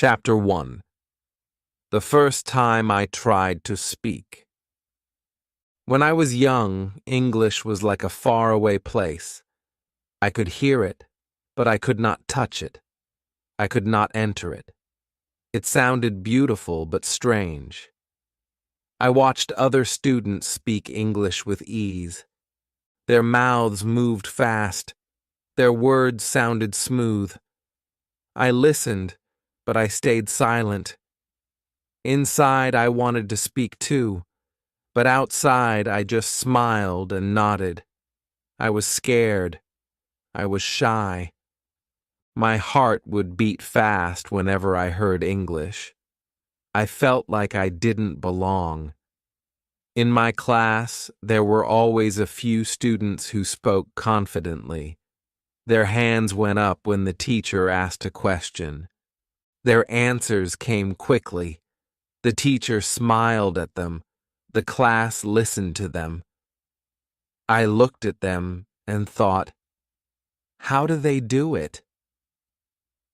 Chapter 1. The First Time I Tried to Speak. When I was young, English was like a faraway place. I could hear it, but I could not touch it. I could not enter it. It sounded beautiful but strange. I watched other students speak English with ease. Their mouths moved fast. Their words sounded smooth. I listened, but I stayed silent. Inside, I wanted to speak too, but outside, I just smiled and nodded. I was scared. I was shy. My heart would beat fast whenever I heard English. I felt like I didn't belong. In my class, there were always a few students who spoke confidently. Their hands went up when the teacher asked a question. Their answers came quickly. The teacher smiled at them. The class listened to them. I looked at them and thought, how do they do it?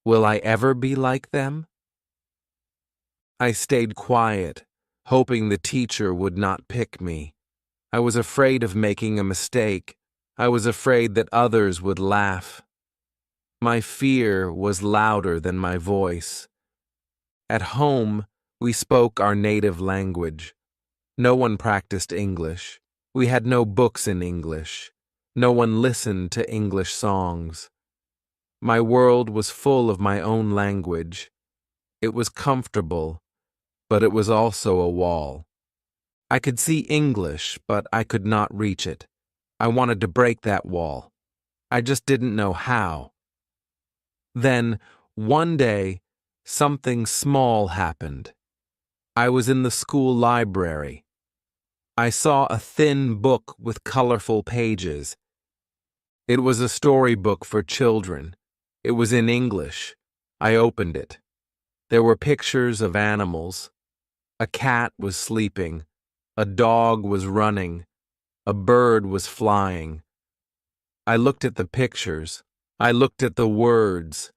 Will I ever be like them? I stayed quiet, hoping the teacher would not pick me. I was afraid of making a mistake. I was afraid that others would laugh. My fear was louder than my voice. At home, we spoke our native language. No one practiced English. We had no books in English. No one listened to English songs. My world was full of my own language. It was comfortable, but it was also a wall. I could see English, but I could not reach it. I wanted to break that wall. I just didn't know how. Then, one day, something small happened. I was in the school library. I saw a thin book with colorful pages. It was a storybook for children. It was in English. I opened it. There were pictures of animals. A cat was sleeping. A dog was running. A bird was flying. I looked at the pictures. I looked at the words.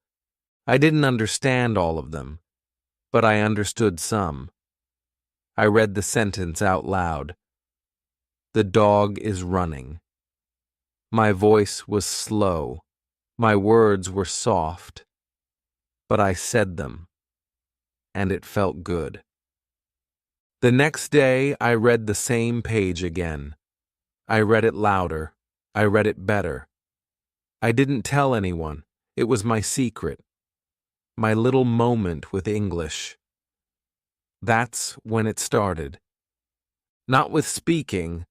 I didn't understand all of them, but I understood some. I read the sentence out loud. The dog is running. My voice was slow. My words were soft. But I said them, and it felt good. The next day, I read the same page again. I read it louder. I read it better. I didn't tell anyone. It was my secret. My little moment with English. That's when it started. Not with speaking,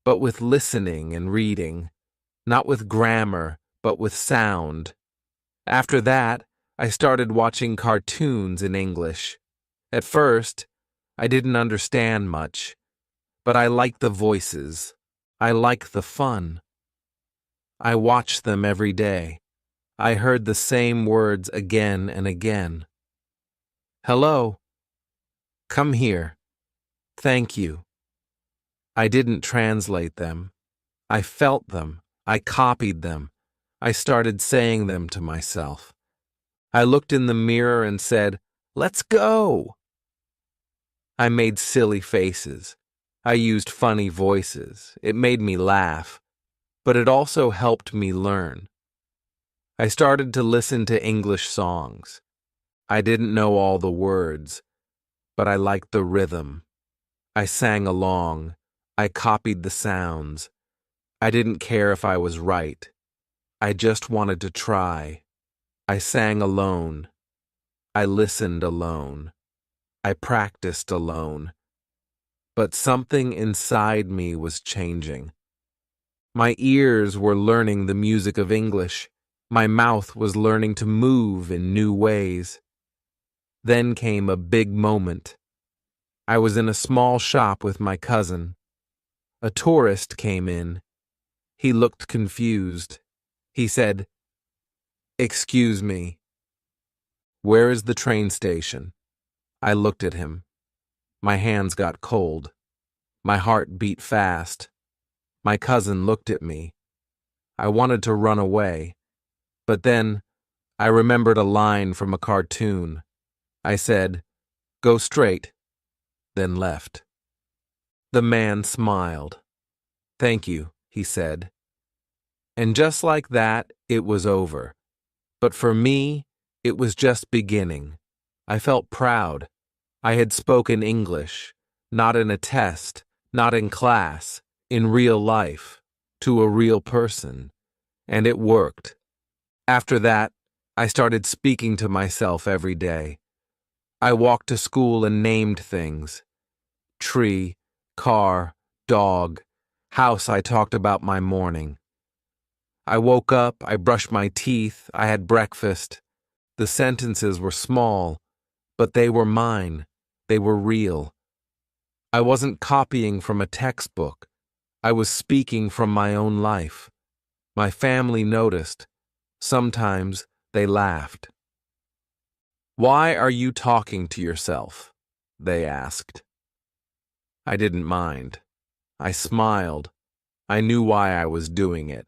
but with listening and reading. Not with grammar, but with sound. After that, I started watching cartoons in English. At first, I didn't understand much, but I liked the voices. I liked the fun. I watched them every day. I heard the same words again and again. Hello. Come here. Thank you. I didn't translate them. I felt them. I copied them. I started saying them to myself. I looked in the mirror and said, "Let's go." I made silly faces. I used funny voices. It made me laugh, but it also helped me learn. I started to listen to English songs. I didn't know all the words, but I liked the rhythm. I sang along. I copied the sounds. I didn't care if I was right. I just wanted to try. I sang alone. I listened alone. I practiced alone. But something inside me was changing. My ears were learning the music of English. My mouth was learning to move in new ways. Then came a big moment. I was in a small shop with my cousin. A tourist came in. He looked confused. He said, "Excuse me. Where is the train station?" I looked at him. My hands got cold. My heart beat fast. My cousin looked at me. I wanted to run away. But then, I remembered a line from a cartoon. I said, "Go straight," then left. The man smiled. "Thank you," he said. And just like that, it was over. But for me, it was just beginning. I felt proud. I had spoken English, not in a test, not in class, in real life, to a real person. And it worked. After that, I started speaking to myself every day. I walked to school and named things. Tree, car, dog, house. I talked about my morning. I woke up, I brushed my teeth, I had breakfast. The sentences were small, but they were mine. They were real. I wasn't copying from a textbook. I was speaking from my own life. My family noticed. Sometimes they laughed. "Why are you talking to yourself?" they asked. I didn't mind. I smiled. I knew why I was doing it.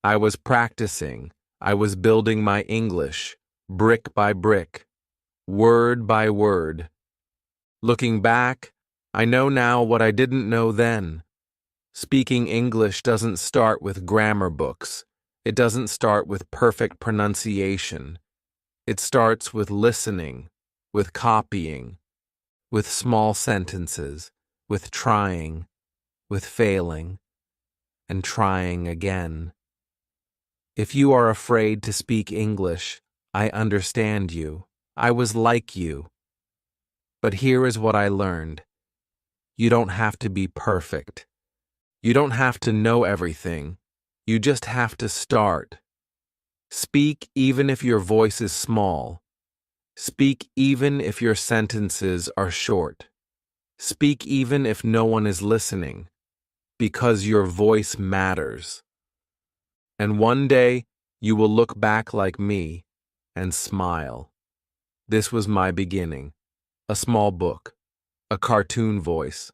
I was practicing. I was building my English, brick by brick, word by word. Looking back, I know now what I didn't know then. Speaking English doesn't start with grammar books. It doesn't start with perfect pronunciation. It starts with listening, with copying, with small sentences, with trying, with failing, and trying again. If you are afraid to speak English, I understand you. I was like you. But here is what I learned. You don't have to be perfect. You don't have to know everything. You just have to start. Speak even if your voice is small. Speak even if your sentences are short. Speak even if no one is listening, because your voice matters. And one day, you will look back like me and smile. This was my beginning. A small book, a cartoon voice,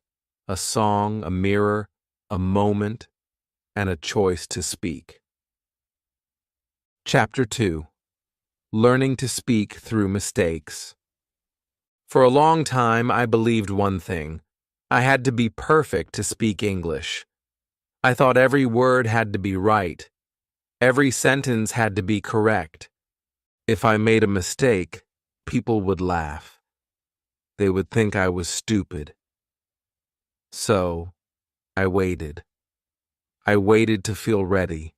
a song, a mirror, a moment, and a choice to speak. Chapter 2. Learning to Speak Through Mistakes. For a long time, I believed one thing. I had to be perfect to speak English. I thought every word had to be right. Every sentence had to be correct. If I made a mistake, people would laugh. They would think I was stupid. So, I waited. I waited to feel ready.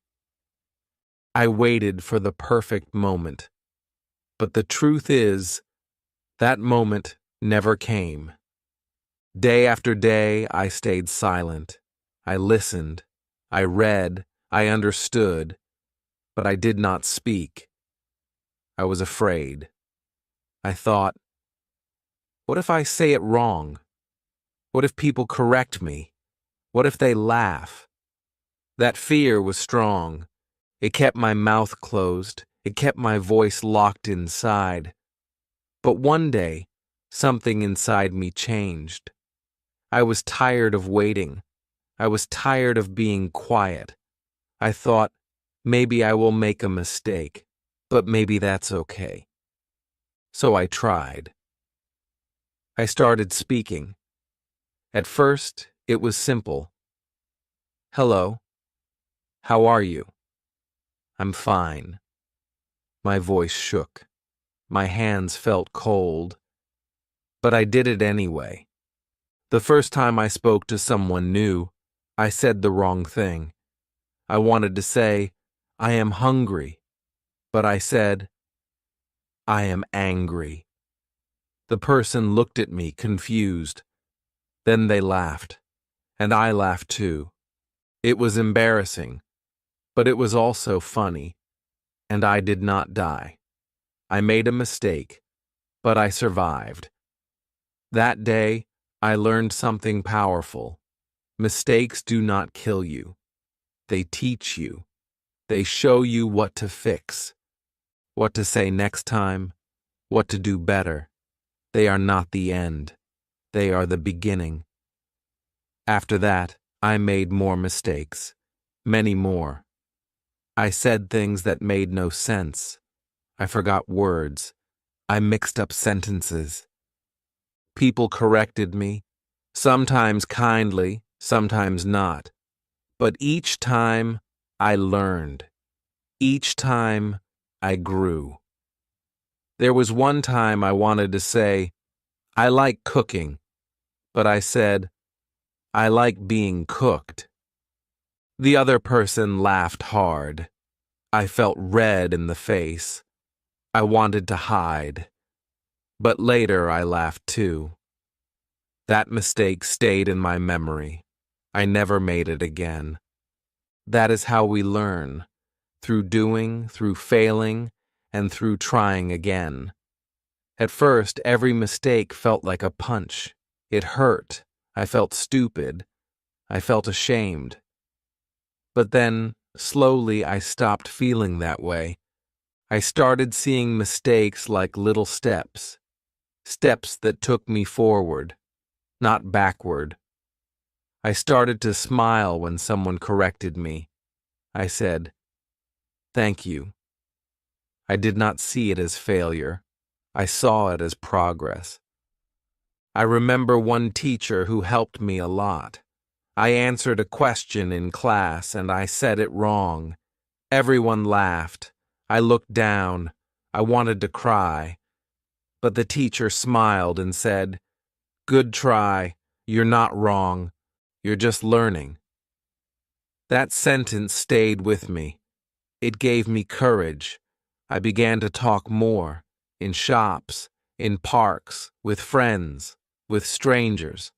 I waited for the perfect moment. But the truth is, that moment never came. Day after day, I stayed silent. I listened. I read. I understood. But I did not speak. I was afraid. I thought, what if I say it wrong? What if people correct me? What if they laugh? That fear was strong. It kept my mouth closed. It kept my voice locked inside. But one day, something inside me changed. I was tired of waiting. I was tired of being quiet. I thought, maybe I will make a mistake, but maybe that's okay. So I tried. I started speaking. At first, it was simple. "Hello. How are you?" "I'm fine." My voice shook. My hands felt cold. But I did it anyway. The first time I spoke to someone new, I said the wrong thing. I wanted to say, "I am hungry," but I said, "I am angry." The person looked at me, confused. Then they laughed, and I laughed too. It was embarrassing, but it was also funny, and I did not die. I made a mistake, but I survived. That day, I learned something powerful. Mistakes do not kill you. They teach you. They show you what to fix, what to say next time, what to do better. They are not the end. They are the beginning. After that, I made more mistakes, many more. I said things that made no sense. I forgot words. I mixed up sentences. People corrected me, sometimes kindly, sometimes not. But each time I learned. Each time I grew. There was one time I wanted to say, I like cooking, but I said, I like being cooked. The other person laughed hard. I felt red in the face. I wanted to hide. But later I laughed too. That mistake stayed in my memory. I never made it again. That is how we learn, through doing, through failing, and through trying again. At first, every mistake felt like a punch. It hurt. I felt stupid. I felt ashamed. But then, slowly, I stopped feeling that way. I started seeing mistakes like little steps. Steps that took me forward, not backward. I started to smile when someone corrected me. I said, "Thank you." I did not see it as failure. I saw it as progress. I remember one teacher who helped me a lot. I answered a question in class and I said it wrong. Everyone laughed. I looked down. I wanted to cry. But the teacher smiled and said, "Good try. You're not wrong. You're just learning." That sentence stayed with me. It gave me courage. I began to talk more, in shops, in parks, with friends, with strangers.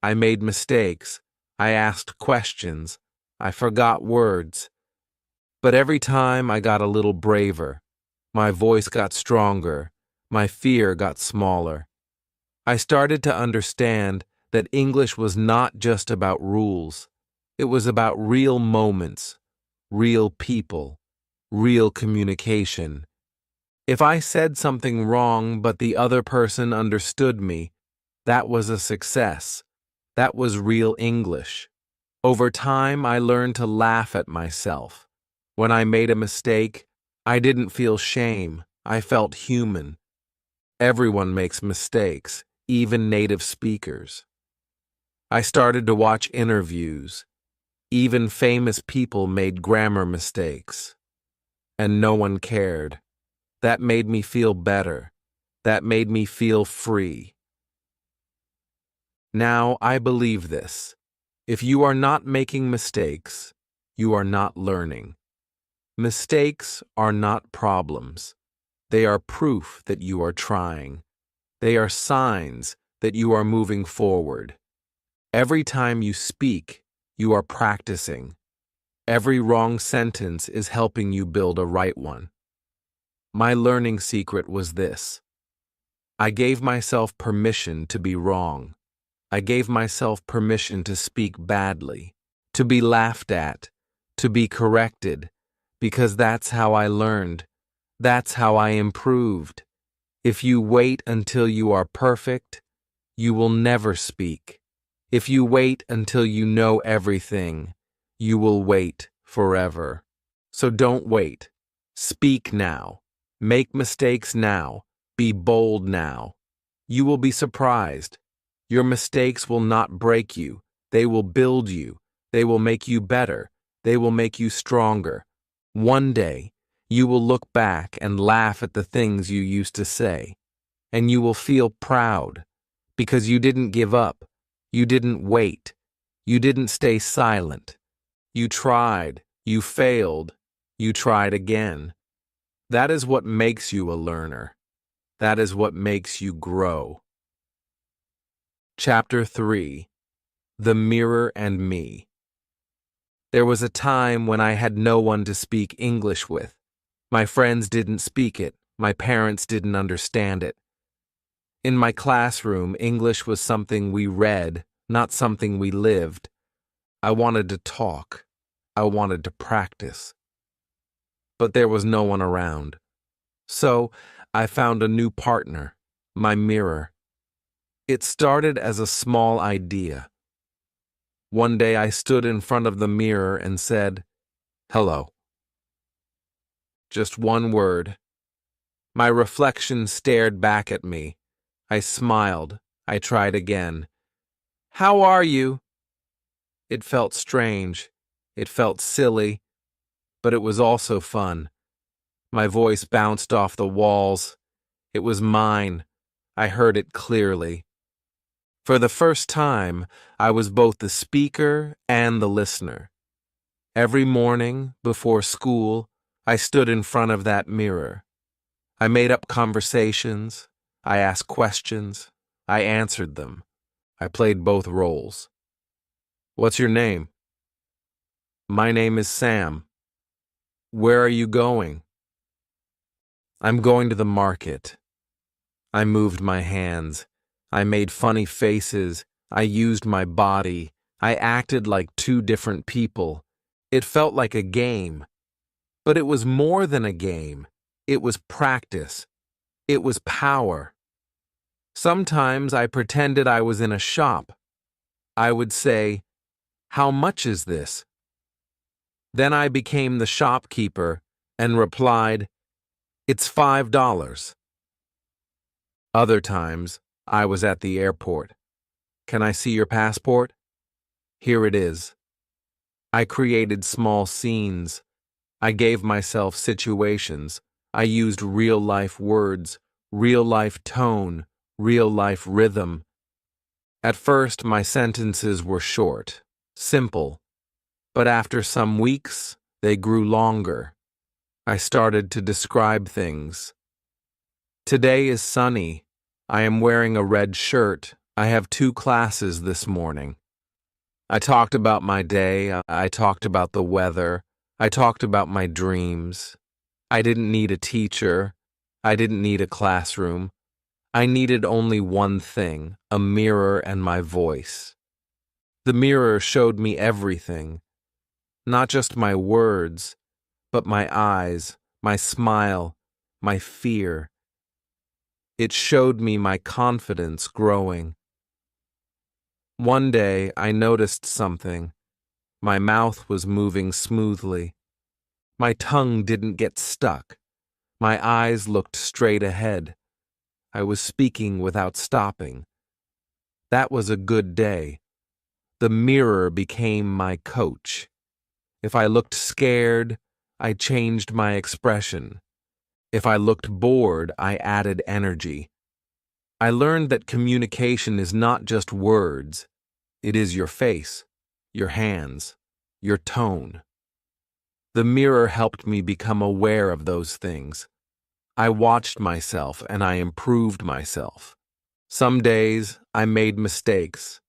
I made mistakes. I asked questions. I forgot words. But every time I got a little braver. My voice got stronger. My fear got smaller. I started to understand that English was not just about rules. It was about real moments, real people, real communication. If I said something wrong but the other person understood me, that was a success. That was real English. Over time, I learned to laugh at myself. When I made a mistake, I didn't feel shame. I felt human. Everyone makes mistakes, even native speakers. I started to watch interviews. Even famous people made grammar mistakes. And no one cared. That made me feel better. That made me feel free. Now I believe this. If you are not making mistakes, you are not learning. Mistakes are not problems. They are proof that you are trying. They are signs that you are moving forward. Every time you speak, you are practicing. Every wrong sentence is helping you build a right one. My learning secret was this. I gave myself permission to be wrong. I gave myself permission to speak badly, to be laughed at, to be corrected, because that's how I learned. That's how I improved. If you wait until you are perfect, you will never speak. If you wait until you know everything, you will wait forever. So don't wait. Speak now. Make mistakes now. Be bold now. You will be surprised. Your mistakes will not break you. They will build you. They will make you better. They will make you stronger. One day, you will look back and laugh at the things you used to say. And you will feel proud because you didn't give up. You didn't wait. You didn't stay silent. You tried. You failed. You tried again. That is what makes you a learner. That is what makes you grow. Chapter 3. The Mirror and Me. There was a time when I had no one to speak English with. My friends didn't speak it. My parents didn't understand it. In my classroom, English was something we read, not something we lived. I wanted to talk. I wanted to practice. But there was no one around. So I found a new partner, my mirror. It started as a small idea. One day I stood in front of the mirror and said, "Hello." Just one word. My reflection stared back at me. I smiled. I tried again. "How are you?" It felt strange. It felt silly, but it was also fun. My voice bounced off the walls. It was mine. I heard it clearly. For the first time, I was both the speaker and the listener. Every morning, before school, I stood in front of that mirror. I made up conversations. I asked questions. I answered them. I played both roles. "What's your name?" "My name is Sam." "Where are you going?" "I'm going to the market." I moved my hands. I made funny faces. I used my body. I acted like two different people. It felt like a game. But it was more than a game. It was practice. It was power. Sometimes I pretended I was in a shop. I would say, "How much is this?" Then I became the shopkeeper and replied, "It's $5." Other times, I was at the airport. "Can I see your passport?" "Here it is." I created small scenes. I gave myself situations. I used real-life words, real-life tone, real-life rhythm. At first, my sentences were short, simple, but after some weeks, they grew longer. I started to describe things. "Today is sunny. I am wearing a red shirt. I have 2 classes this morning." I talked about my day. I talked about the weather. I talked about my dreams. I didn't need a teacher. I didn't need a classroom. I needed only one thing, a mirror and my voice. The mirror showed me everything, not just my words, but my eyes, my smile, my fear. It showed me my confidence growing. One day, I noticed something. My mouth was moving smoothly. My tongue didn't get stuck. My eyes looked straight ahead. I was speaking without stopping. That was a good day. The mirror became my coach. If I looked scared, I changed my expression. If I looked bored, I added energy. I learned that communication is not just words. It is your face, your hands, your tone. The mirror helped me become aware of those things. I watched myself and I improved myself. Some days I made mistakes.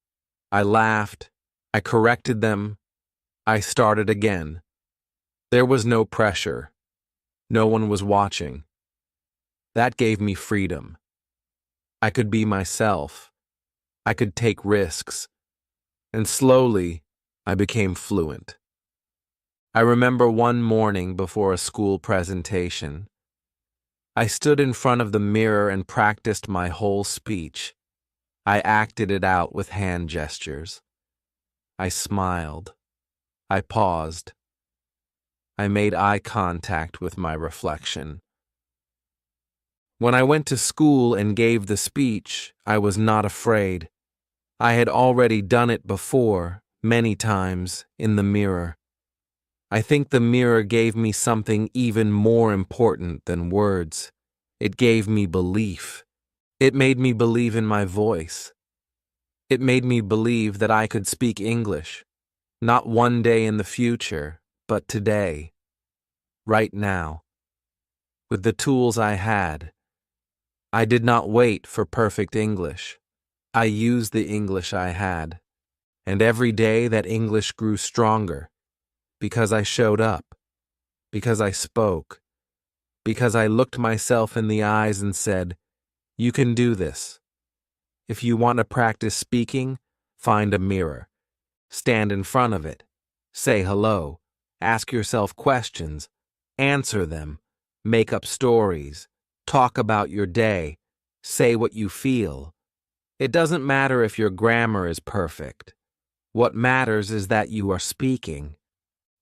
I laughed. I corrected them. I started again. There was no pressure. No one was watching. That gave me freedom. I could be myself. I could take risks. And slowly, I became fluent. I remember one morning before a school presentation. I stood in front of the mirror and practiced my whole speech. I acted it out with hand gestures. I smiled. I paused. I made eye contact with my reflection. When I went to school and gave the speech, I was not afraid. I had already done it before, many times, in the mirror. I think the mirror gave me something even more important than words. It gave me belief. It made me believe in my voice. It made me believe that I could speak English, not one day in the future, but today, right now, with the tools I had. I did not wait for perfect English. I used the English I had, and every day that English grew stronger, because I showed up, because I spoke, because I looked myself in the eyes and said, "You can do this." If you want to practice speaking, find a mirror. Stand in front of it. Say hello. Ask yourself questions. Answer them. Make up stories. Talk about your day. Say what you feel. It doesn't matter if your grammar is perfect. What matters is that you are speaking,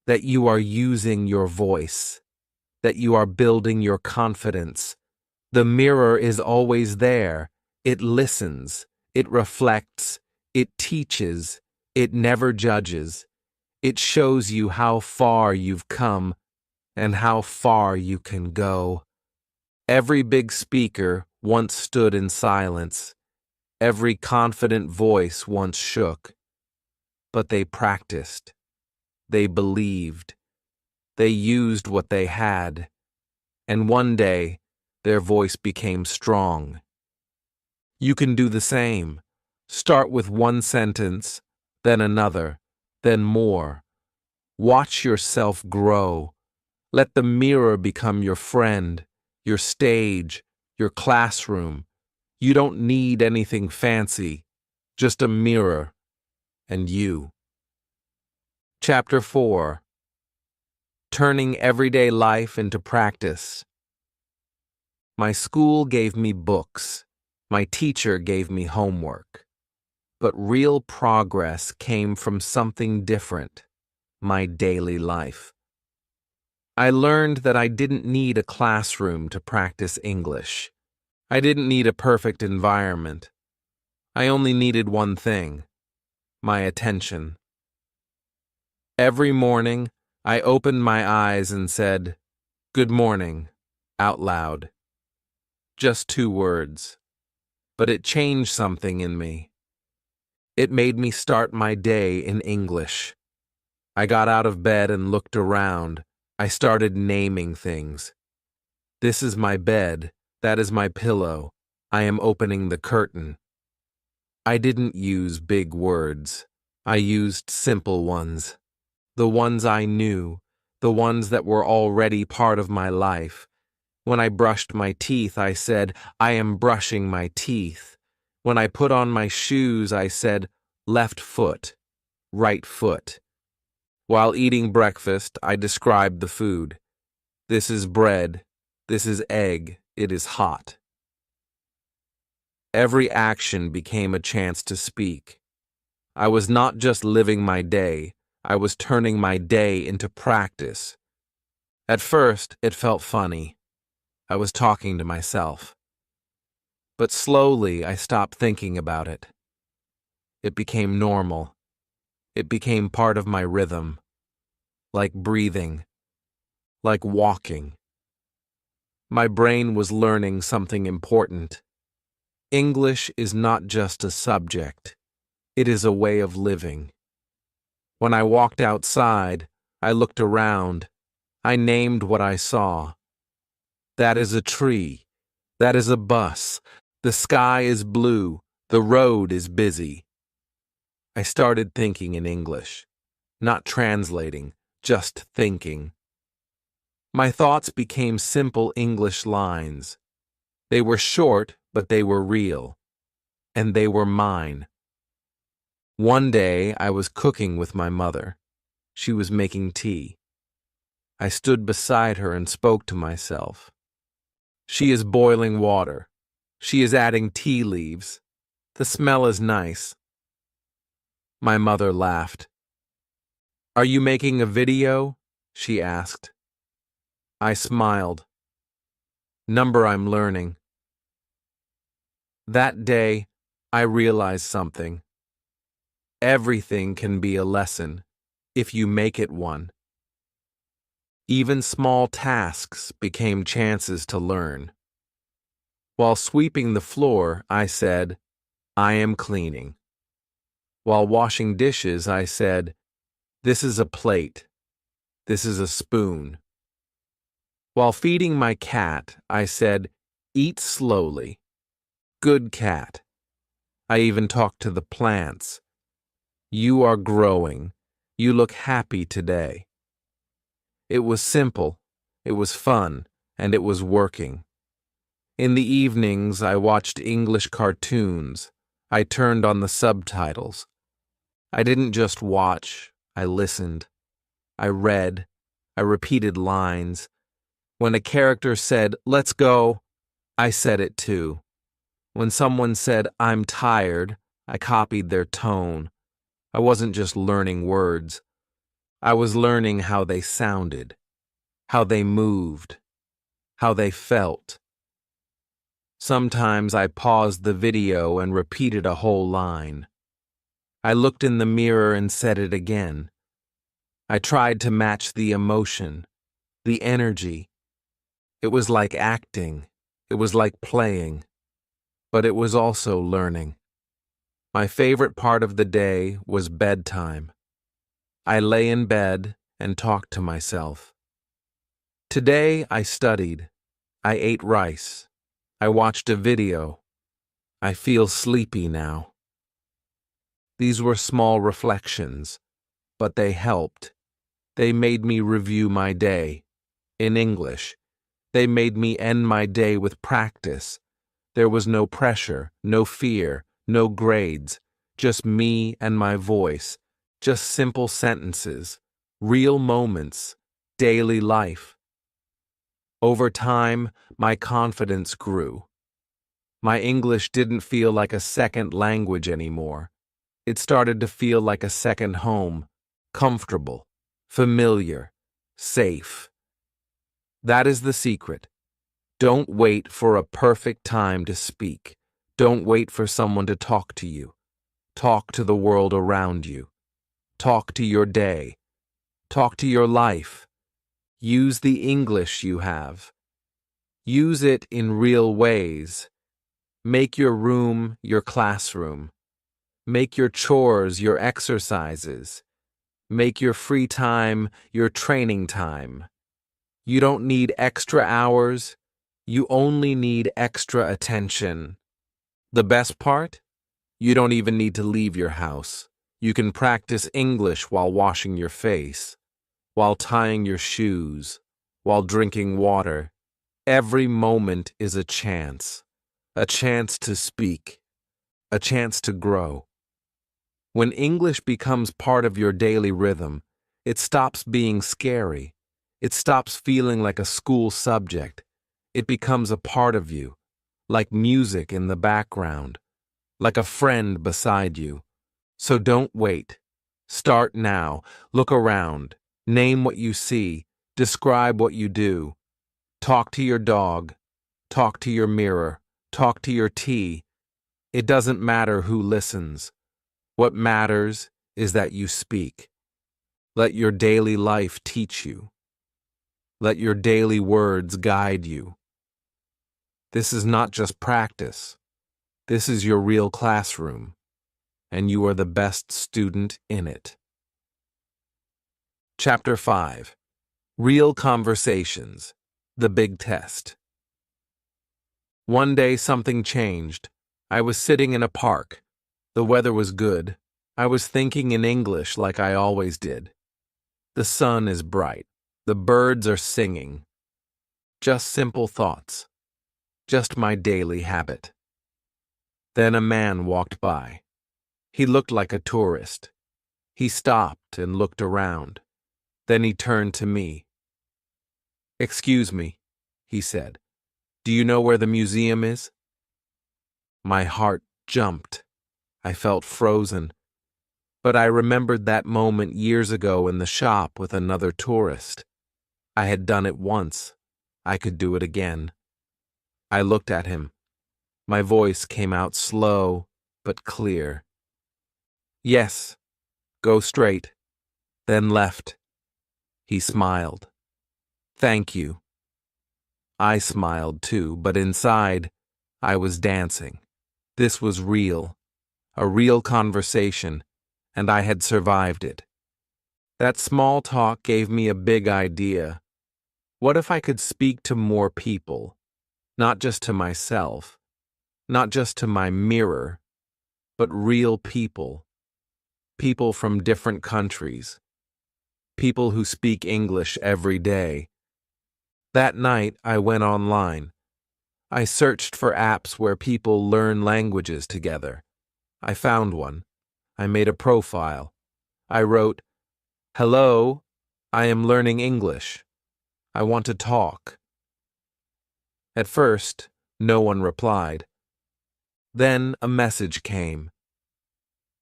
that you are using your voice, that you are building your confidence, The mirror is always there. It listens. It reflects. It teaches. It never judges. It shows you how far you've come and how far you can go. Every big speaker once stood in silence. Every confident voice once shook. But they practiced. They believed. They used what they had. And one day, their voice became strong. You can do the same. Start with one sentence, then another, then more. Watch yourself grow. Let the mirror become your friend, your stage, your classroom. You don't need anything fancy, just a mirror and you. Chapter 4. Turning Everyday Life into Practice. My school gave me books. My teacher gave me homework. But real progress came from something different, my daily life. I learned that I didn't need a classroom to practice English. I didn't need a perfect environment. I only needed one thing, my attention. Every morning, I opened my eyes and said, "Good morning," out loud. Just 2 words. But it changed something in me. It made me start my day in English. I got out of bed and looked around. I started naming things. This is my bed. That is my pillow. I am opening the curtain. I didn't use big words. I used simple ones. The ones I knew, the ones that were already part of my life. When I brushed my teeth, I said, "I am brushing my teeth." When I put on my shoes, I said, "Left foot, right foot." While eating breakfast, I described the food. This is bread. This is egg. It is hot. Every action became a chance to speak. I was not just living my day. I was turning my day into practice. At first, it felt funny. I was talking to myself. But slowly, I stopped thinking about it. It became normal. It became part of my rhythm. Like breathing. Like walking. My brain was learning something important. English is not just a subject. It is a way of living. When I walked outside, I looked around. I named what I saw. That is a tree. That is a bus. The sky is blue. The road is busy. I started thinking in English. Not translating, just thinking. My thoughts became simple English lines. They were short, but they were real. And they were mine. One day, I was cooking with my mother. She was making tea. I stood beside her and spoke to myself. She is boiling water. She is adding tea leaves. The smell is nice. My mother laughed. "Are you making a video?" she asked. I smiled. "Number I'm learning." That day, I realized something. Everything can be a lesson if you make it one. Even small tasks became chances to learn. While sweeping the floor, I said, "I am cleaning." While washing dishes, I said, "This is a plate. This is a spoon." While feeding my cat, I said, "Eat slowly. Good cat." I even talked to the plants. "You are growing. You look happy today." It was simple, it was fun, and it was working. In the evenings, I watched English cartoons. I turned on the subtitles. I didn't just watch, I listened. I read. I repeated lines. When a character said, "Let's go," I said it too. When someone said, "I'm tired," I copied their tone. I wasn't just learning words. I was learning how they sounded, how they moved, how they felt. Sometimes I paused the video and repeated a whole line. I looked in the mirror and said it again. I tried to match the emotion, the energy. It was like acting. It was like playing. But it was also learning. My favorite part of the day was bedtime. I lay in bed and talked to myself. Today I studied. I ate rice. I watched a video. I feel sleepy now. These were small reflections, but they helped. They made me review my day. In English, they made me end my day with practice. There was no pressure, no fear, no grades, just me and my voice, just simple sentences, real moments, daily life. Over time, my confidence grew. My English didn't feel like a second language anymore. It started to feel like a second home, comfortable, familiar, safe. That is the secret. Don't wait for a perfect time to speak. Don't wait for someone to talk to you. Talk to the world around you. Talk to your day. Talk to your life. Use the English you have. Use it in real ways. Make your room your classroom. Make your chores your exercises. Make your free time your training time. You don't need extra hours. You only need extra attention. The best part? You don't even need to leave your house. You can practice English while washing your face, while tying your shoes, while drinking water. Every moment is a chance to speak, a chance to grow. When English becomes part of your daily rhythm, it stops being scary. It stops feeling like a school subject. It becomes a part of you, like music in the background, like a friend beside you. So don't wait. Start now. Look around. Name what you see. Describe what you do. Talk to your dog. Talk to your mirror. Talk to your tea. It doesn't matter who listens. What matters is that you speak. Let your daily life teach you. Let your daily words guide you. This is not just practice. This is your real classroom, and you are the best student in it. Chapter 5. Real Conversations. The Big Test. One day something changed. I was sitting in a park. The weather was good. I was thinking in English like I always did. The sun is bright. The birds are singing. Just simple thoughts. Just my daily habit. Then a man walked by. He looked like a tourist. He stopped and looked around. Then he turned to me. "Excuse me," he said. "Do you know where the museum is?" My heart jumped. I felt frozen. But I remembered that moment years ago in the shop with another tourist. I had done it once. I could do it again. I looked at him. My voice came out slow but clear. "Yes, go straight, then left." He smiled. "Thank you." I smiled too, but inside, I was dancing. This was real, a real conversation, and I had survived it. That small talk gave me a big idea. What if I could speak to more people? Not just to myself, not just to my mirror, but real people. People from different countries. People who speak English every day. That night, I went online. I searched for apps where people learn languages together. I found one. I made a profile. I wrote, "Hello, I am learning English. I want to talk." At first, no one replied. Then a message came.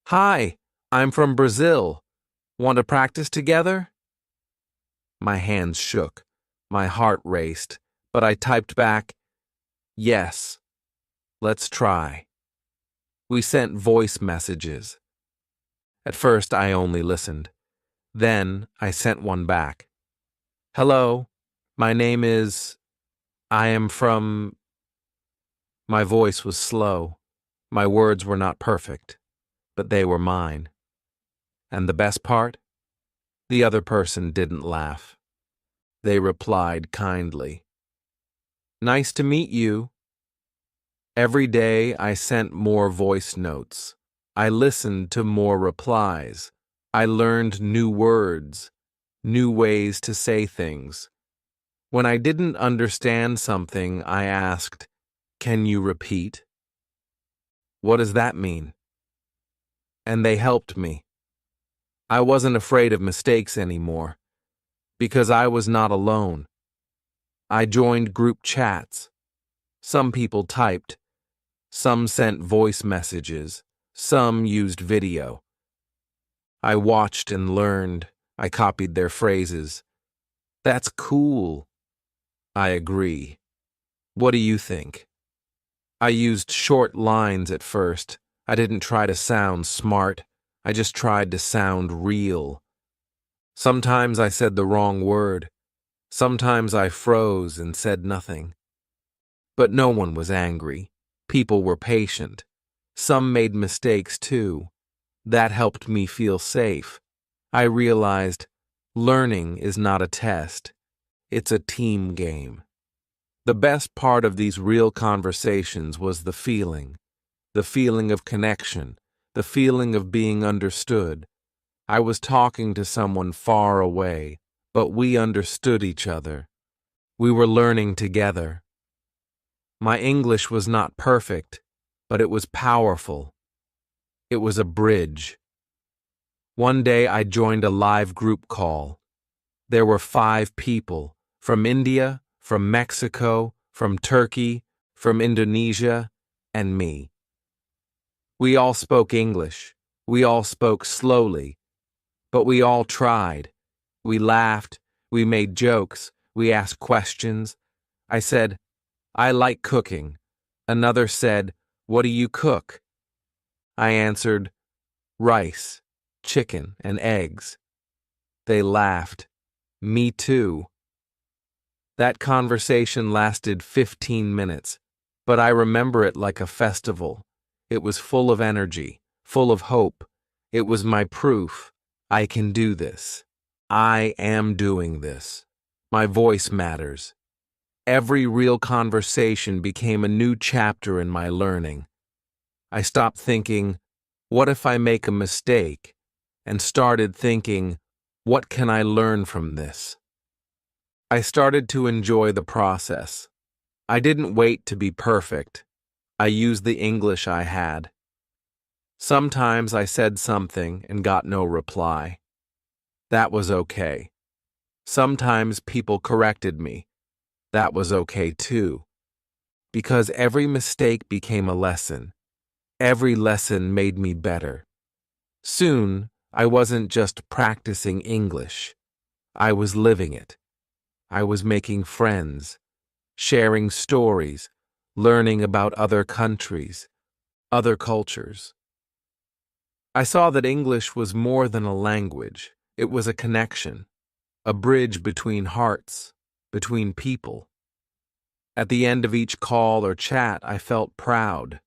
"Hi, I'm from Brazil. Want to practice together?" My hands shook. My heart raced, but I typed back, "Yes." Let's try. We sent voice messages. At first, I only listened. Then, I sent one back. Hello, my name is... I am from... My voice was slow. My words were not perfect, but they were mine. And the best part? The other person didn't laugh. They replied kindly. Nice to meet you. Every day I sent more voice notes. I listened to more replies. I learned new words, new ways to say things. When I didn't understand something, I asked, "Can you repeat?" What does that mean? And they helped me. I wasn't afraid of mistakes anymore, because I was not alone. I joined group chats. Some people typed. Some sent voice messages. Some used video. I watched and learned. I copied their phrases. That's cool. I agree. What do you think? I used short lines at first. I didn't try to sound smart. I just tried to sound real. Sometimes I said the wrong word. Sometimes I froze and said nothing. But no one was angry. People were patient. Some made mistakes too. That helped me feel safe. I realized learning is not a test. It's a team game. The best part of these real conversations was the feeling of connection, the feeling of being understood. I was talking to someone far away, but we understood each other. We were learning together. My English was not perfect, but it was powerful. It was a bridge. One day I joined a live group call. There were 5 people, from India, from Mexico, from Turkey, from Indonesia, and me. We all spoke English. We all spoke slowly. But we all tried. We laughed. We made jokes. We asked questions. I said, I like cooking. Another said, what do you cook? I answered, rice, chicken, and eggs. They laughed. Me too. That conversation lasted 15 minutes, but I remember it like a festival. It was full of energy, full of hope. It was my proof. I can do this. I am doing this. My voice matters. Every real conversation became a new chapter in my learning. I stopped thinking, what if I make a mistake? And started thinking, what can I learn from this? I started to enjoy the process. I didn't wait to be perfect. I used the English I had. Sometimes I said something and got no reply. That was okay. Sometimes people corrected me. That was okay too. Because every mistake became a lesson. Every lesson made me better. Soon, I wasn't just practicing English. I was living it. I was making friends, sharing stories, learning about other countries, other cultures. I saw that English was more than a language. It was a connection, a bridge between hearts, between people. At the end of each call or chat, I felt proud.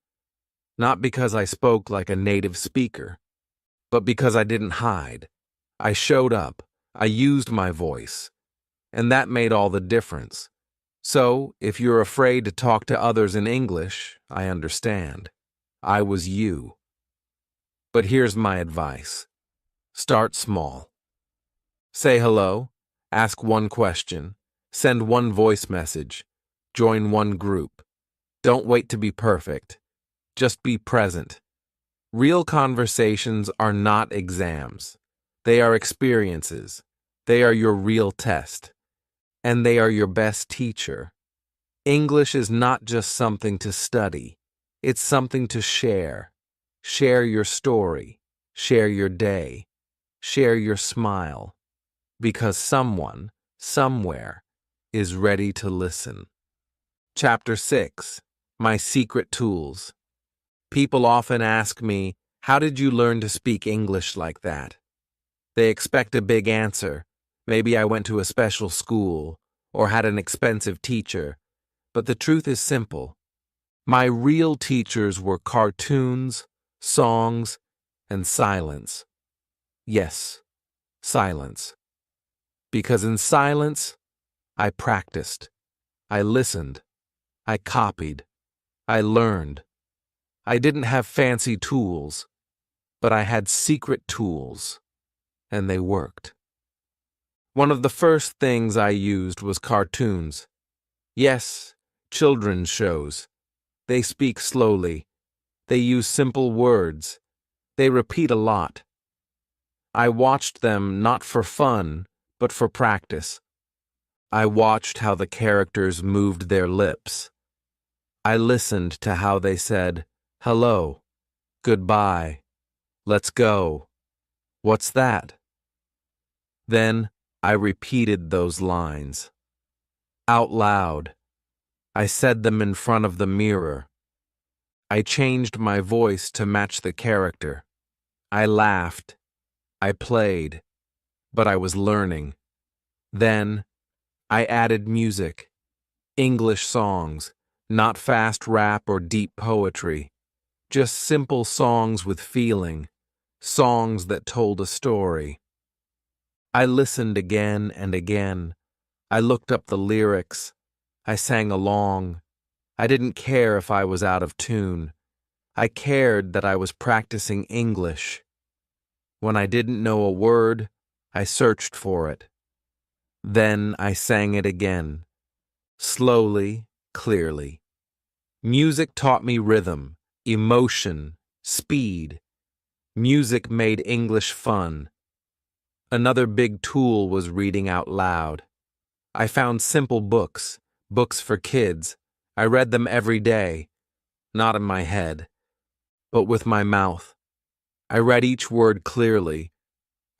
Not because I spoke like a native speaker, but because I didn't hide. I showed up. I used my voice. And that made all the difference. So, if you're afraid to talk to others in English, I understand. I was you. But here's my advice. Start small. Say hello, ask one question, send one voice message, join one group. Don't wait to be perfect. Just be present. Real conversations are not exams. They are experiences. They are your real test. And they are your best teacher. English is not just something to study. It's something to share. Share your story. Share your day. Share your smile. Because someone, somewhere, is ready to listen. Chapter 6. My secret tools. People often ask me, how did you learn to speak English like that? They expect a big answer. Maybe I went to a special school or had an expensive teacher. But the truth is simple. My real teachers were cartoons, songs, and silence. Yes, silence. Because in silence, I practiced. I listened. I copied. I learned. I didn't have fancy tools, but I had secret tools, and they worked. One of the first things I used was cartoons. Yes, children's shows. They speak slowly. They use simple words. They repeat a lot. I watched them not for fun, but for practice. I watched how the characters moved their lips. I listened to how they said, hello, goodbye, let's go, what's that? Then I repeated those lines. Out loud. I said them in front of the mirror. I changed my voice to match the character. I laughed. I played. But I was learning. Then I added music. English songs, not fast rap or deep poetry. Just simple songs with feeling. Songs that told a story. I listened again and again. I looked up the lyrics. I sang along. I didn't care if I was out of tune. I cared that I was practicing English. When I didn't know a word, I searched for it. Then I sang it again. Slowly, clearly. Music taught me rhythm, emotion, speed. Music made English fun. Another big tool was reading out loud. I found simple books, books for kids. I read them every day, not in my head, but with my mouth. I read each word clearly.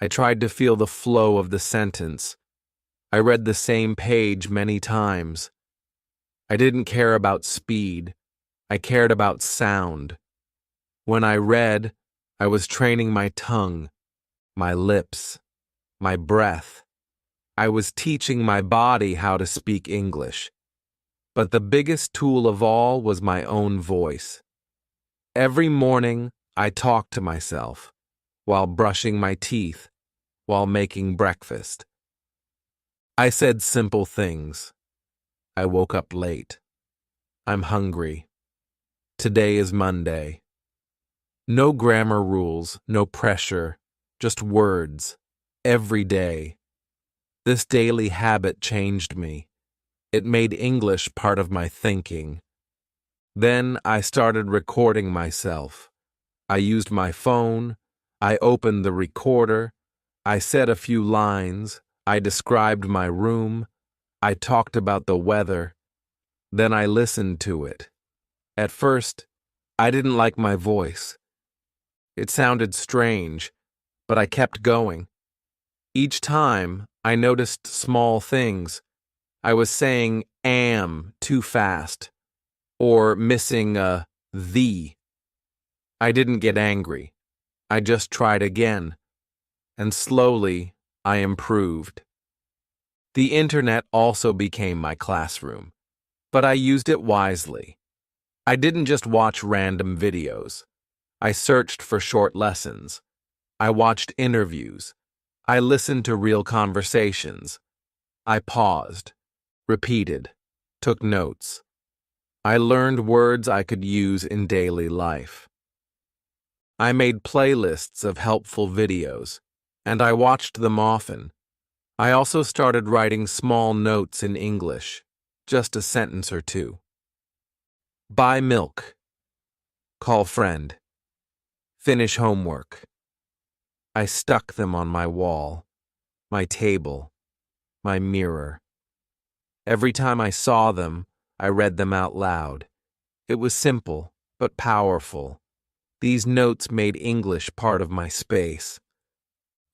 I tried to feel the flow of the sentence. I read the same page many times. I didn't care about speed. I cared about sound. When I read, I was training my tongue, my lips, my breath. I was teaching my body how to speak English. But the biggest tool of all was my own voice. Every morning, I talked to myself, while brushing my teeth, while making breakfast. I said simple things. I woke up late. I'm hungry. Today is Monday. No grammar rules, no pressure, just words, every day. This daily habit changed me. It made English part of my thinking. Then I started recording myself. I used my phone. I opened the recorder. I said a few lines. I described my room. I talked about the weather. Then I listened to it. At first, I didn't like my voice. It sounded strange, but I kept going. Each time, I noticed small things. I was saying am too fast, or missing a the. I didn't get angry. I just tried again, and slowly I improved. The internet also became my classroom, but I used it wisely. I didn't just watch random videos. I searched for short lessons. I watched interviews. I listened to real conversations. I paused, repeated, took notes. I learned words I could use in daily life. I made playlists of helpful videos, and I watched them often. I also started writing small notes in English, just a sentence or two. Buy milk. Call friend. Finish homework. I stuck them on my wall, my table, my mirror. Every time I saw them, I read them out loud. It was simple, but powerful. These notes made English part of my space.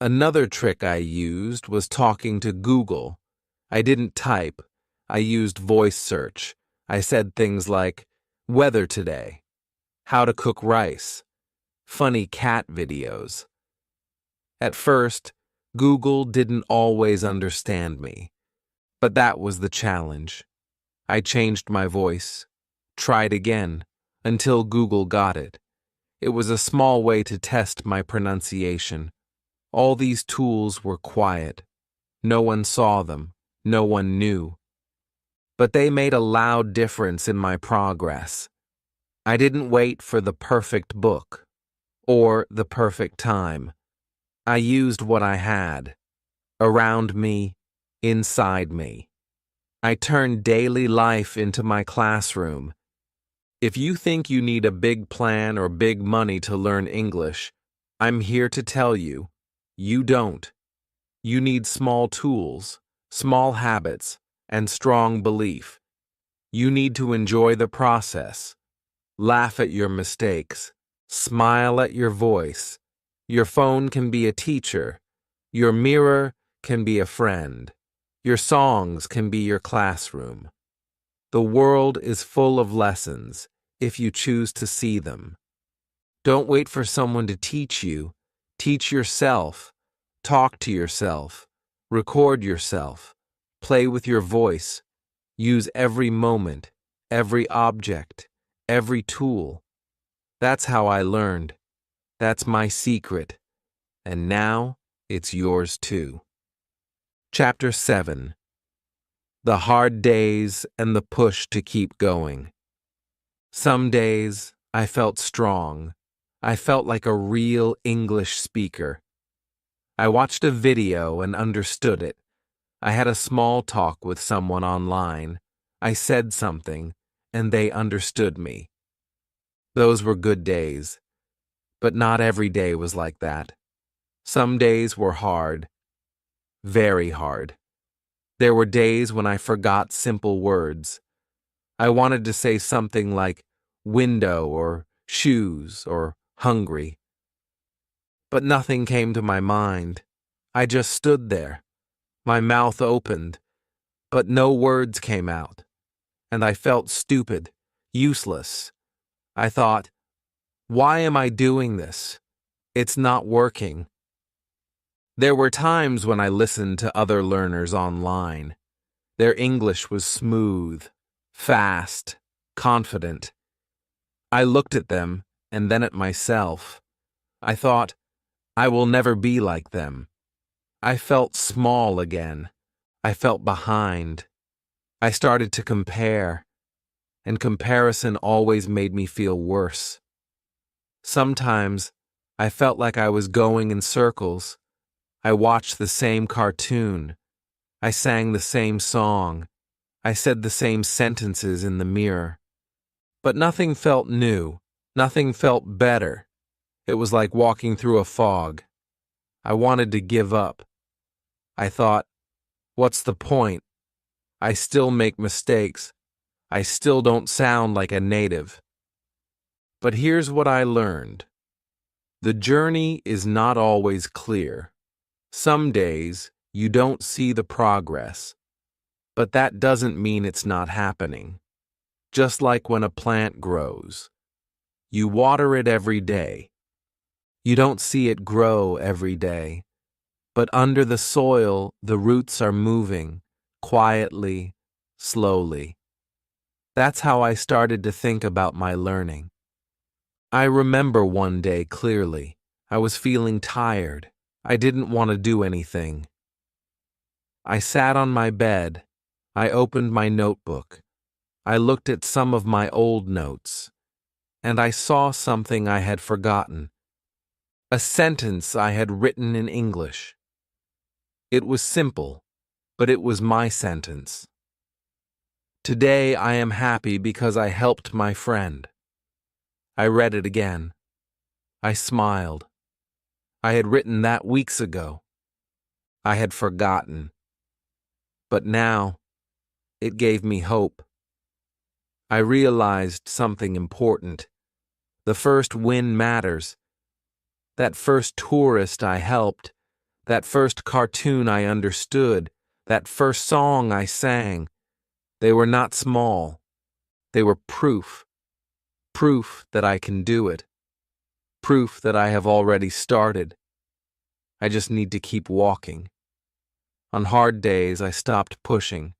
Another trick I used was talking to Google. I didn't type. I used voice search. I said things like, weather today, how to cook rice, funny cat videos. At first, Google didn't always understand me, but that was the challenge. I changed my voice, tried again, until Google got it. It was a small way to test my pronunciation. All these tools were quiet. No one saw them. No one knew. But they made a loud difference in my progress. I didn't wait for the perfect book or the perfect time. I used what I had, around me, inside me. I turned daily life into my classroom. If you think you need a big plan or big money to learn English, I'm here to tell you, you don't. You need small tools, small habits, and strong belief. You need to enjoy the process, laugh at your mistakes, smile at your voice. Your phone can be a teacher. Your mirror can be a friend. Your songs can be your classroom. The world is full of lessons if you choose to see them. Don't wait for someone to teach you. Teach yourself. Talk to yourself. Record yourself. Play with your voice. Use every moment, every object, every tool. That's how I learned. That's my secret. And now it's yours too. Chapter 7. The hard days and the push to keep going. Some days I felt strong. I felt like a real English speaker. I watched a video and understood it. I had a small talk with someone online. I said something, and they understood me. Those were good days. But not every day was like that. Some days were hard. Very hard. There were days when I forgot simple words. I wanted to say something like window or shoes or hungry. But nothing came to my mind. I just stood there. My mouth opened, but no words came out. And I felt stupid, useless. I thought, why am I doing this? It's not working. There were times when I listened to other learners online. Their English was smooth, fast, confident. I looked at them and then at myself. I thought, I will never be like them. I felt small again. I felt behind. I started to compare, and comparison always made me feel worse. Sometimes I felt like I was going in circles. I watched the same cartoon. I sang the same song. I said the same sentences in the mirror. But nothing felt new. Nothing felt better. It was like walking through a fog. I wanted to give up. I thought, what's the point? I still make mistakes. I still don't sound like a native. But here's what I learned. The journey is not always clear. Some days you don't see the progress, but that doesn't mean it's not happening. Just like when a plant grows. You water it every day. You don't see it grow every day, but under the soil the roots are moving, quietly, slowly. That's how I started to think about my learning. I remember one day clearly. I was feeling tired. I didn't want to do anything. I sat on my bed. I opened my notebook. I looked at some of my old notes, and I saw something I had forgotten. A sentence I had written in English. It was simple, but it was my sentence. Today I am happy because I helped my friend. I read it again. I smiled. I had written that weeks ago. I had forgotten. But now, it gave me hope. I realized something important. The first win matters. That first tourist I helped, that first cartoon I understood, that first song I sang, they were not small. They were proof. Proof that I can do it. Proof that I have already started. I just need to keep walking. On hard days, I stopped pushing.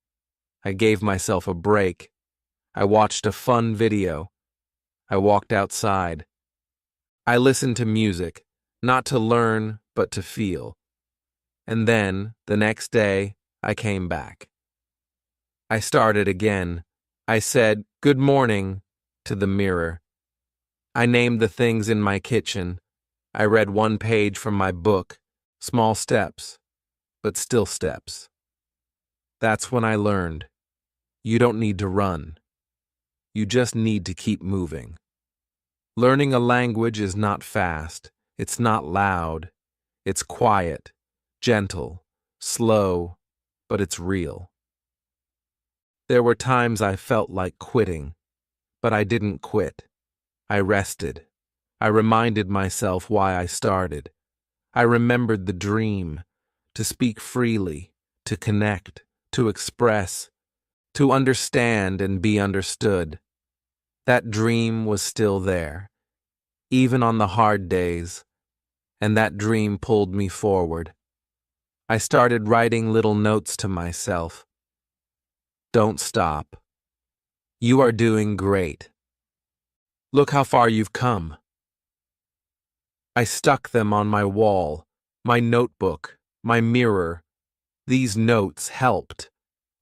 I gave myself a break. I watched a fun video. I walked outside. I listened to music, not to learn, but to feel. And then, the next day, I came back. I started again. I said, "Good morning," to the mirror. I named the things in my kitchen. I read one page from my book. Small steps, but still steps. That's when I learned. You don't need to run. You just need to keep moving. Learning a language is not fast. It's not loud. It's quiet, gentle, slow, but it's real. There were times I felt like quitting, but I didn't quit. I rested. I reminded myself why I started. I remembered the dream, to speak freely, to connect, to express, to understand and be understood. That dream was still there, even on the hard days, and that dream pulled me forward. I started writing little notes to myself. Don't stop. You are doing great. Look how far you've come. I stuck them on my wall, my notebook, my mirror. These notes helped.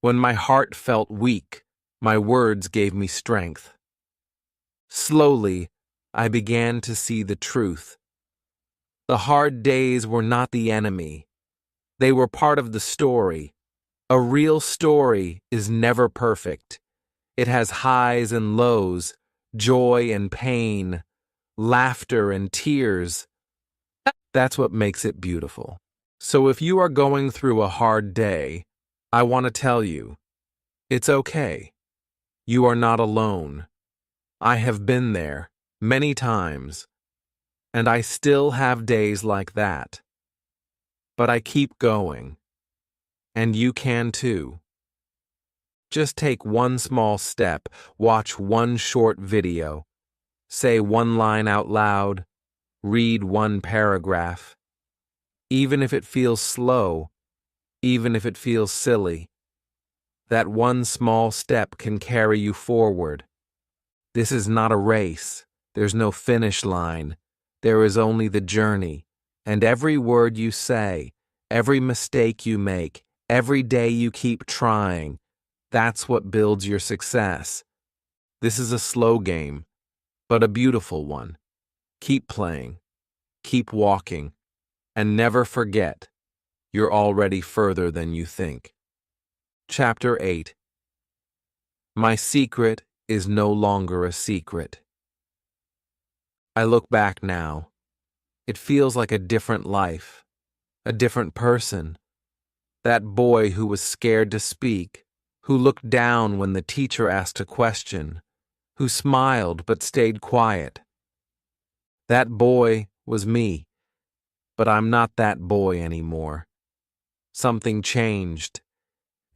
When my heart felt weak, my words gave me strength. Slowly, I began to see the truth. The hard days were not the enemy. They were part of the story. A real story is never perfect. It has highs and lows, joy and pain, laughter and tears. That's what makes it beautiful. So if you are going through a hard day, I want to tell you, it's okay. You are not alone. I have been there many times, and I still have days like that. But I keep going, and you can too. Just take one small step, watch one short video, say one line out loud, read one paragraph. Even if it feels slow, even if it feels silly, that one small step can carry you forward. This is not a race. There's no finish line. There is only the journey. And every word you say, every mistake you make, every day you keep trying, that's what builds your success. This is a slow game, but a beautiful one. Keep playing, keep walking, and never forget, you're already further than you think. Chapter 8. My secret is no longer a secret. I look back now. It feels like a different life, a different person. That boy who was scared to speak, who looked down when the teacher asked a question, who smiled but stayed quiet. That boy was me, but I'm not that boy anymore. Something changed,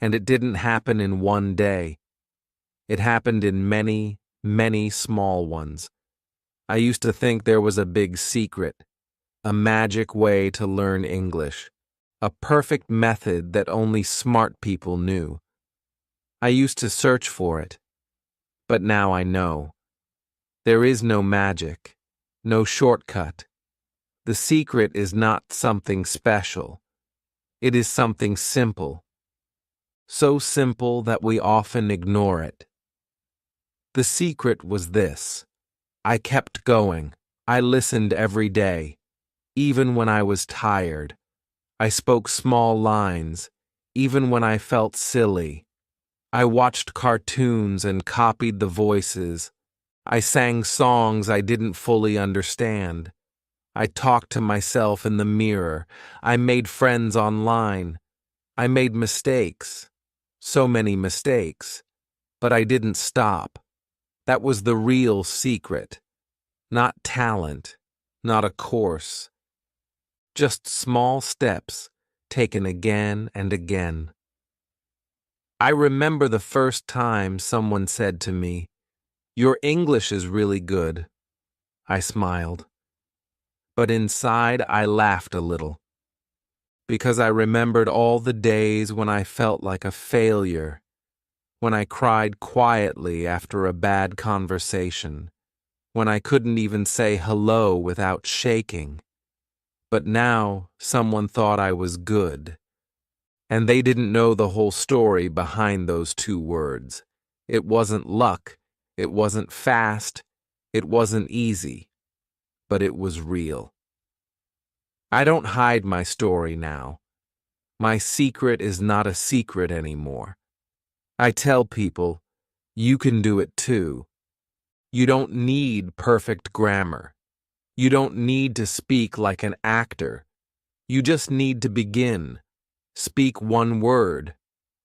and it didn't happen in one day. It happened in many, many small ones. I used to think there was a big secret, a magic way to learn English, a perfect method that only smart people knew. I used to search for it, but now I know. There is no magic, no shortcut. The secret is not something special. It is something simple. So simple that we often ignore it. The secret was this. I kept going. I listened every day, even when I was tired. I spoke small lines, even when I felt silly. I watched cartoons and copied the voices. I sang songs I didn't fully understand. I talked to myself in the mirror. I made friends online. I made mistakes. So many mistakes. But I didn't stop. That was the real secret. Not talent, not a course. Just small steps taken again and again. I remember the first time someone said to me, Your English is really good, I smiled. But inside I laughed a little, because I remembered all the days when I felt like a failure, when I cried quietly after a bad conversation, when I couldn't even say hello without shaking. But now someone thought I was good, and they didn't know the whole story behind those two words. It wasn't luck, it wasn't fast, it wasn't easy, but it was real. I don't hide my story now. My secret is not a secret anymore. I tell people, you can do it too. You don't need perfect grammar. You don't need to speak like an actor. You just need to begin. Speak one word,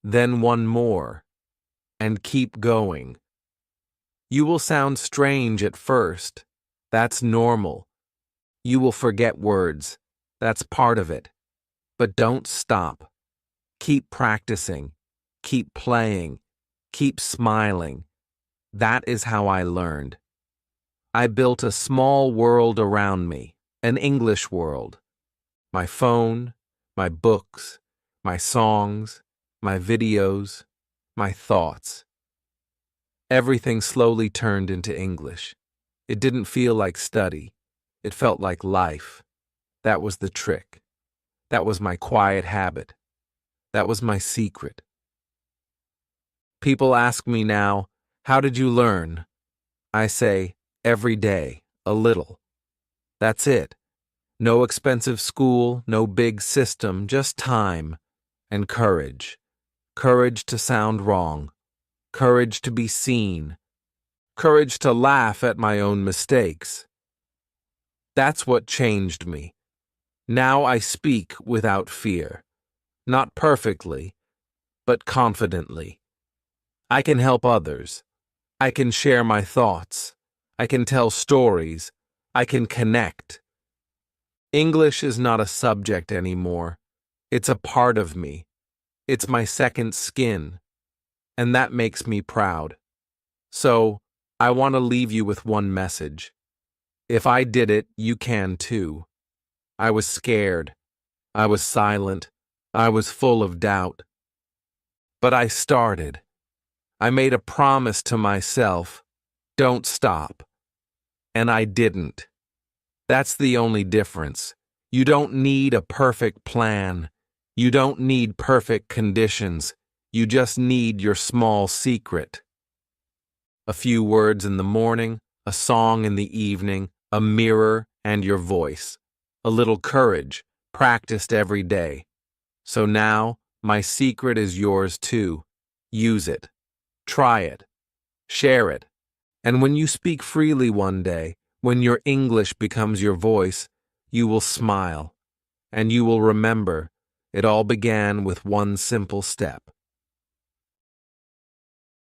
then one more, and keep going. You will sound strange at first. That's normal. You will forget words. That's part of it. But don't stop. Keep practicing. Keep playing. Keep smiling. That is how I learned. I built a small world around me, an English world. My phone, my books, my songs, my videos, my thoughts. Everything slowly turned into English. It didn't feel like study. It felt like life. That was the trick. That was my quiet habit. That was my secret. People ask me now, how did you learn? I say, every day, a little. That's it. No expensive school, no big system, just time and courage. Courage to sound wrong. Courage to be seen. Courage to laugh at my own mistakes. That's what changed me. Now I speak without fear. Not perfectly, but confidently. I can help others. I can share my thoughts. I can tell stories. I can connect. English is not a subject anymore. It's a part of me. It's my second skin. And that makes me proud. So, I want to leave you with one message. If I did it, you can too. I was scared. I was silent. I was full of doubt. But I started. I made a promise to myself, don't stop. And I didn't. That's the only difference. You don't need a perfect plan. You don't need perfect conditions. You just need your small secret. A few words in the morning, a song in the evening, a mirror and your voice. A little courage, practiced every day. So now, my secret is yours too. Use it. Try it. Share it. And when you speak freely one day, when your English becomes your voice, you will smile. And you will remember, it all began with one simple step.